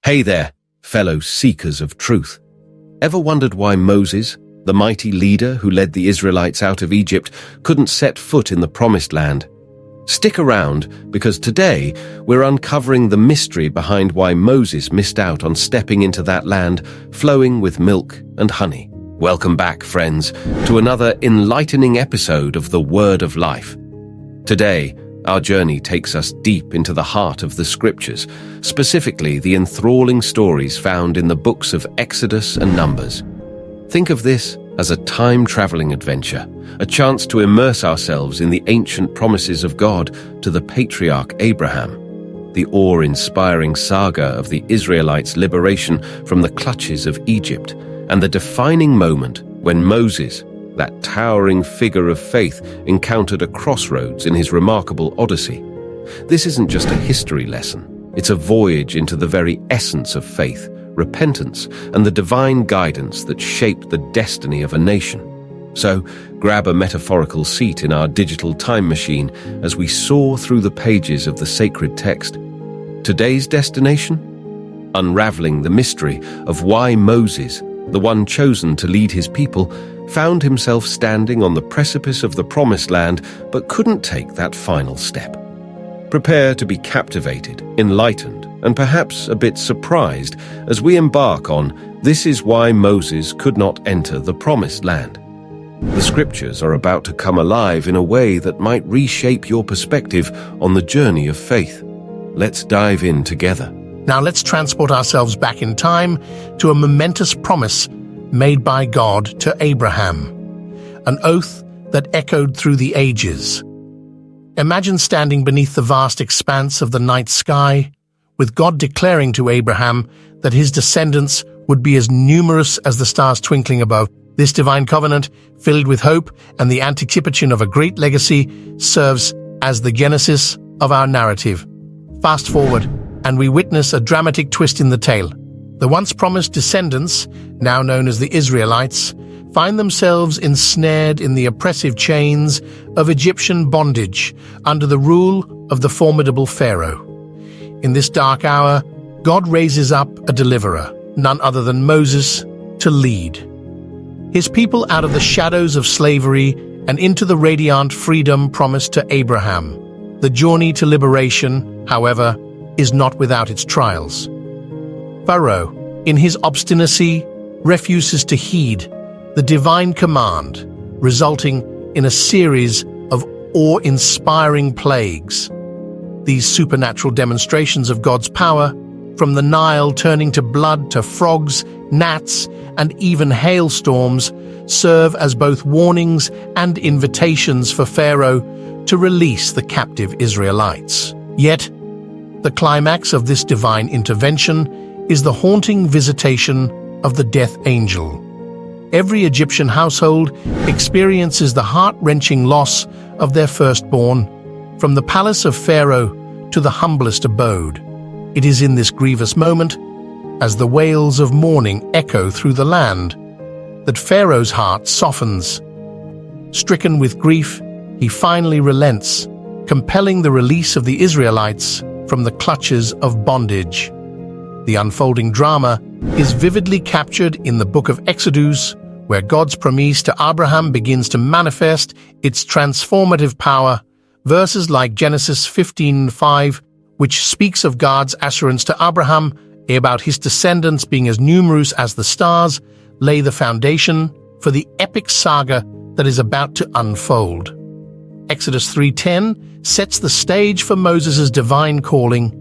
Hey there, fellow seekers of truth. Ever wondered why Moses, the mighty leader who led the Israelites out of Egypt, couldn't set foot in the Promised Land? Stick around, because today we're uncovering the mystery behind why Moses missed out on stepping into that land flowing with milk and honey. Welcome back, friends, to another enlightening episode of the Word of Life. Today, our journey takes us deep into the heart of the Scriptures, specifically the enthralling stories found in the books of Exodus and Numbers. Think of this as a time-traveling adventure, a chance to immerse ourselves in the ancient promises of God to the patriarch Abraham, the awe-inspiring saga of the Israelites' liberation from the clutches of Egypt, and the defining moment when Moses, that towering figure of faith, encountered a crossroads in his remarkable Odyssey. This isn't just a history lesson, it's a voyage into the very essence of faith, repentance, and the divine guidance that shaped the destiny of a nation. So, grab a metaphorical seat in our digital time machine as we soar through the pages of the sacred text. Today's destination? Unraveling the mystery of why Moses, the one chosen to lead his people, found himself standing on the precipice of the Promised Land but couldn't take that final step. Prepare to be captivated, enlightened, and perhaps a bit surprised as we embark on This Is Why Moses Could Not Enter the Promised Land. The Scriptures are about to come alive in a way that might reshape your perspective on the journey of faith. Let's dive in together. Now let's transport ourselves back in time to a momentous promise made by God to Abraham, an oath that echoed through the ages. Imagine standing beneath the vast expanse of the night sky, with God declaring to Abraham that his descendants would be as numerous as the stars twinkling above. This divine covenant, filled with hope and the anticipation of a great legacy, serves as the genesis of our narrative. Fast forward, and we witness a dramatic twist in the tale. The once promised descendants, now known as the Israelites, find themselves ensnared in the oppressive chains of Egyptian bondage under the rule of the formidable Pharaoh. In this dark hour, God raises up a deliverer, none other than Moses, to lead his people out of the shadows of slavery and into the radiant freedom promised to Abraham. The journey to liberation, however, is not without its trials. Pharaoh, in his obstinacy, refuses to heed the divine command, resulting in a series of awe-inspiring plagues. These supernatural demonstrations of God's power, from the Nile turning to blood to frogs, gnats, and even hailstorms, serve as both warnings and invitations for Pharaoh to release the captive Israelites. Yet, the climax of this divine intervention is the haunting visitation of the death angel. Every Egyptian household experiences the heart-wrenching loss of their firstborn, from the palace of Pharaoh to the humblest abode. It is in this grievous moment, as the wails of mourning echo through the land, that Pharaoh's heart softens. Stricken with grief, he finally relents, compelling the release of the Israelites from the clutches of bondage. The unfolding drama is vividly captured in the book of Exodus, where God's promise to Abraham begins to manifest its transformative power. Verses like Genesis 15:5, which speaks of God's assurance to Abraham about his descendants being as numerous as the stars, lay the foundation for the epic saga that is about to unfold. Exodus 3:10 sets the stage for Moses' divine calling.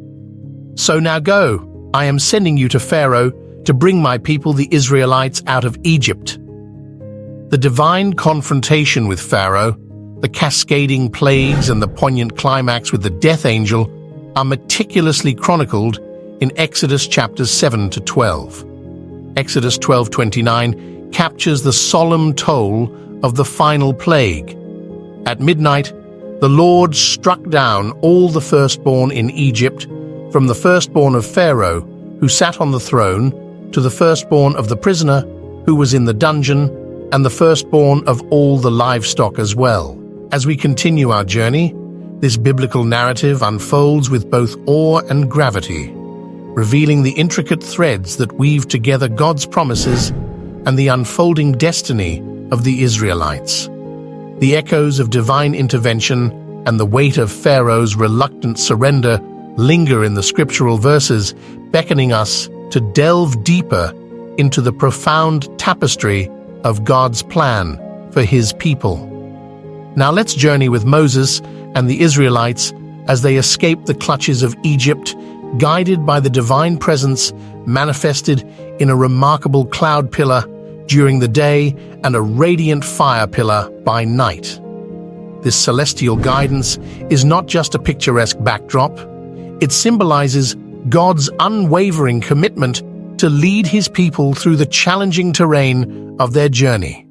So now go, I am sending you to Pharaoh to bring my people the Israelites out of Egypt. The divine confrontation with Pharaoh, the cascading plagues, and the poignant climax with the death angel are meticulously chronicled in Exodus chapters 7 to 12. Exodus 12:29 captures the solemn toll of the final plague. At midnight, the Lord struck down all the firstborn in Egypt, from the firstborn of Pharaoh, who sat on the throne, to the firstborn of the prisoner, who was in the dungeon, and the firstborn of all the livestock as well. As we continue our journey, this biblical narrative unfolds with both awe and gravity. revealing the intricate threads that weave together God's promises and the unfolding destiny of the Israelites. The echoes of divine intervention and the weight of Pharaoh's reluctant surrender linger in the scriptural verses, beckoning us to delve deeper into the profound tapestry of God's plan for His people. Now let's journey with Moses and the Israelites as they escape the clutches of Egypt, guided by the divine presence manifested in a remarkable cloud pillar during the day and a radiant fire pillar by night. This celestial guidance is not just a picturesque backdrop. It symbolizes God's unwavering commitment to lead His people through the challenging terrain of their journey.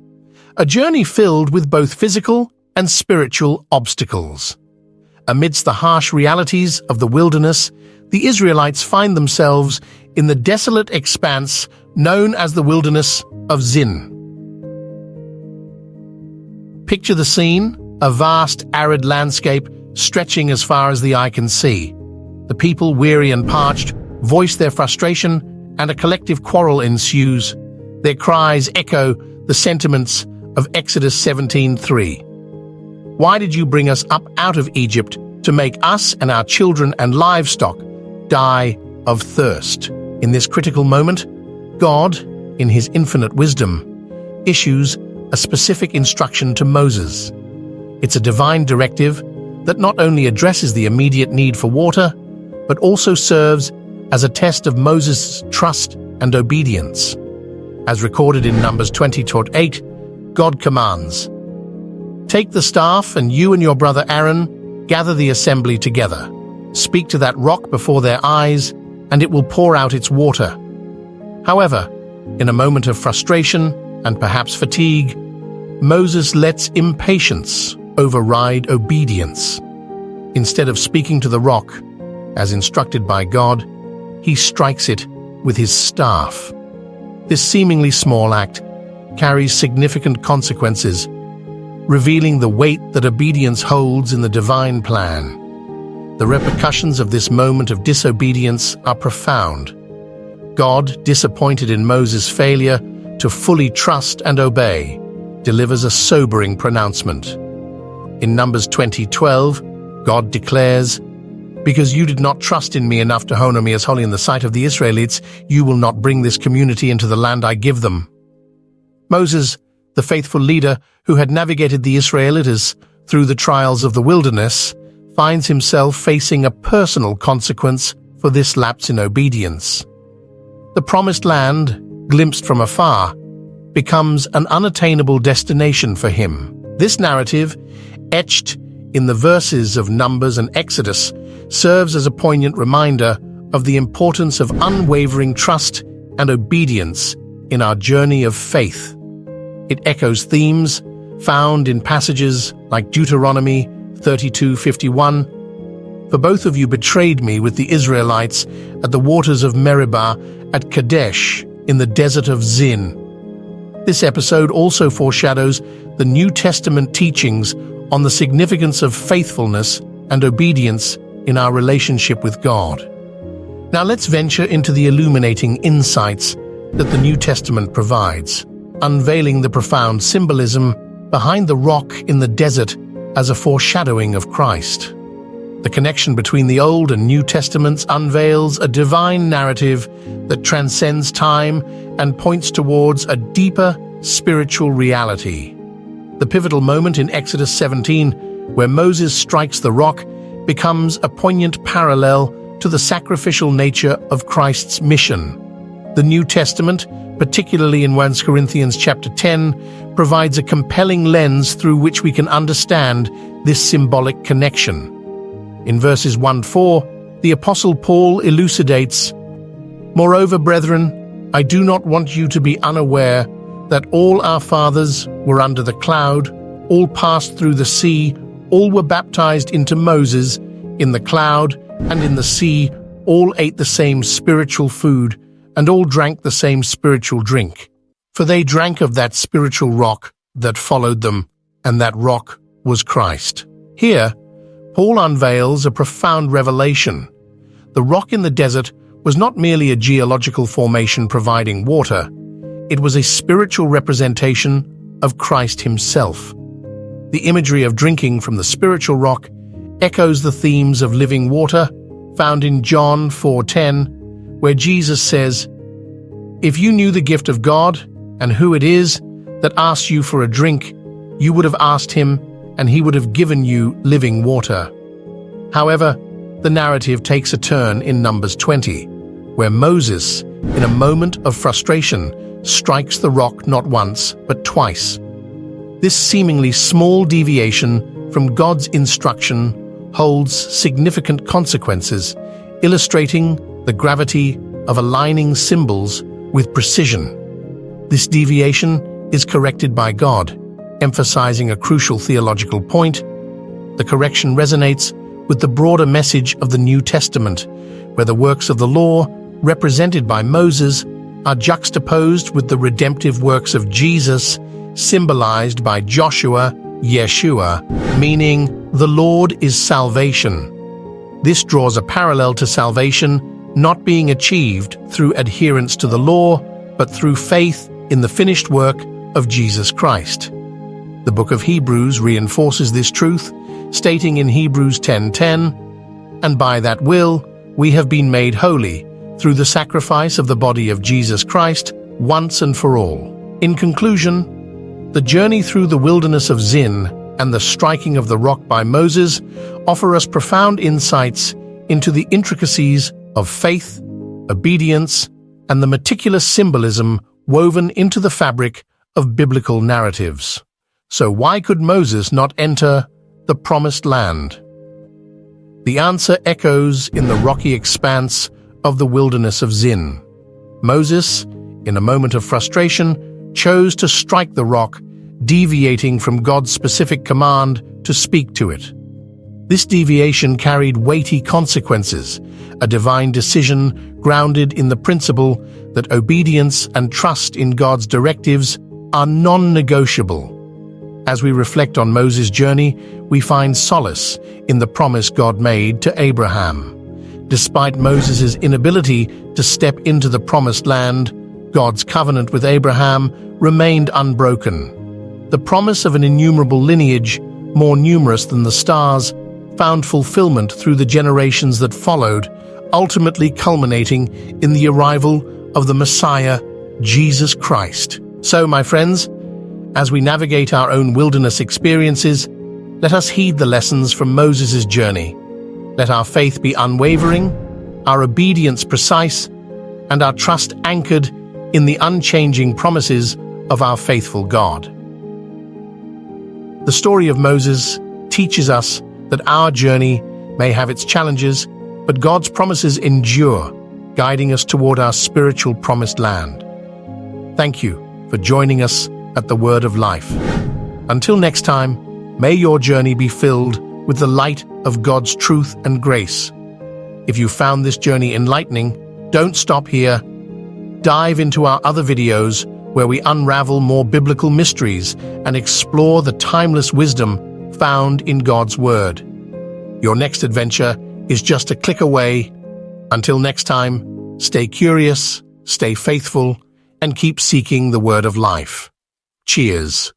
A journey filled with both physical and spiritual obstacles. Amidst the harsh realities of the wilderness, the Israelites find themselves in the desolate expanse known as the Wilderness of Zinn. Picture the scene, a vast, arid landscape stretching as far as the eye can see. The people, weary and parched, voice their frustration, and a collective quarrel ensues. Their cries echo the sentiments of Exodus 17:3. Why did you bring us up out of Egypt to make us and our children and livestock die of thirst? In this critical moment, God, in His infinite wisdom, issues a specific instruction to Moses. It's a divine directive that not only addresses the immediate need for water, but also serves as a test of Moses' trust and obedience. As recorded in Numbers 20:8, God commands, "Take the staff, and you and your brother Aaron gather the assembly together. Speak to that rock before their eyes, and it will pour out its water." However, in a moment of frustration and perhaps fatigue, Moses lets impatience override obedience. Instead of speaking to the rock, as instructed by God, he strikes it with his staff. This seemingly small act carries significant consequences, revealing the weight that obedience holds in the divine plan. The repercussions of this moment of disobedience are profound. God, disappointed in Moses' failure to fully trust and obey, delivers a sobering pronouncement. In Numbers 20:12, God declares, "Because you did not trust in me enough to honor me as holy in the sight of the Israelites, you will not bring this community into the land I give them." Moses, the faithful leader who had navigated the Israelites through the trials of the wilderness, finds himself facing a personal consequence for this lapse in obedience. The promised land, glimpsed from afar, becomes an unattainable destination for him. This narrative, etched in the verses of Numbers and Exodus, serves as a poignant reminder of the importance of unwavering trust and obedience in our journey of faith. It echoes themes found in passages like Deuteronomy 32:51, "For both of you betrayed me with the Israelites at the waters of Meribah, at Kadesh, in the desert of Zinn." This episode also foreshadows the New Testament teachings on the significance of faithfulness and obedience in our relationship with God. Now let's venture into the illuminating insights that the New Testament provides, unveiling the profound symbolism behind the rock in the desert as a foreshadowing of Christ. The connection between the Old and New Testaments unveils a divine narrative that transcends time and points towards a deeper spiritual reality. The pivotal moment in Exodus 17, where Moses strikes the rock, becomes a poignant parallel to the sacrificial nature of Christ's mission. The New Testament, particularly in 1 Corinthians chapter 10, provides a compelling lens through which we can understand this symbolic connection. In verses 1-4, the Apostle Paul elucidates, "Moreover, brethren, I do not want you to be unaware that all our fathers were under the cloud, all passed through the sea, all were baptized into Moses in the cloud and in the sea, all ate the same spiritual food, and all drank the same spiritual drink. For they drank of that spiritual rock that followed them, and that rock was Christ." Here, Paul unveils a profound revelation. The rock in the desert was not merely a geological formation providing water, it was a spiritual representation of Christ himself. The imagery of drinking from the spiritual rock echoes the themes of living water found in John 4:10, where Jesus says, "If you knew the gift of God and who it is that asks you for a drink, you would have asked him, and he would have given you living water." However, the narrative takes a turn in Numbers 20, where Moses, in a moment of frustration, strikes the rock not once, but twice. This seemingly small deviation from God's instruction holds significant consequences, illustrating the gravity of aligning symbols with precision. This deviation is corrected by God, emphasizing a crucial theological point. The correction resonates with the broader message of the New Testament, where the works of the law, represented by Moses, are juxtaposed with the redemptive works of Jesus, symbolized by Joshua, Yeshua, meaning the Lord is salvation. This draws a parallel to salvation not being achieved through adherence to the law, but through faith in the finished work of Jesus Christ. The book of Hebrews reinforces this truth, stating in Hebrews 10:10, "And by that will we have been made holy, through the sacrifice of the body of Jesus Christ, once and for all." In conclusion, the journey through the wilderness of Zinn and the striking of the rock by Moses offer us profound insights into the intricacies of faith, obedience, and the meticulous symbolism woven into the fabric of biblical narratives. So why could Moses not enter the promised land? The answer echoes in the rocky expanse of the wilderness of Zinn. Moses, in a moment of frustration, chose to strike the rock, deviating from God's specific command to speak to it. This deviation carried weighty consequences, a divine decision grounded in the principle that obedience and trust in God's directives are non-negotiable. As we reflect on Moses' journey, we find solace in the promise God made to Abraham. Despite Moses' inability to step into the promised land, God's covenant with Abraham remained unbroken. The promise of an innumerable lineage, more numerous than the stars, found fulfillment through the generations that followed, ultimately culminating in the arrival of the Messiah, Jesus Christ. So, my friends, as we navigate our own wilderness experiences, let us heed the lessons from Moses' journey. Let our faith be unwavering, our obedience precise, and our trust anchored in the unchanging promises of our faithful God. The story of Moses teaches us that our journey may have its challenges, but God's promises endure, guiding us toward our spiritual promised land. Thank you for joining us at the Word of Life. Until next time, may your journey be filled with the light of God's truth and grace. If you found this journey enlightening, don't stop here. Dive into our other videos where we unravel more biblical mysteries and explore the timeless wisdom found in God's Word. Your next adventure is just a click away. Until next time, stay curious, stay faithful, and keep seeking the Word of Life. Cheers.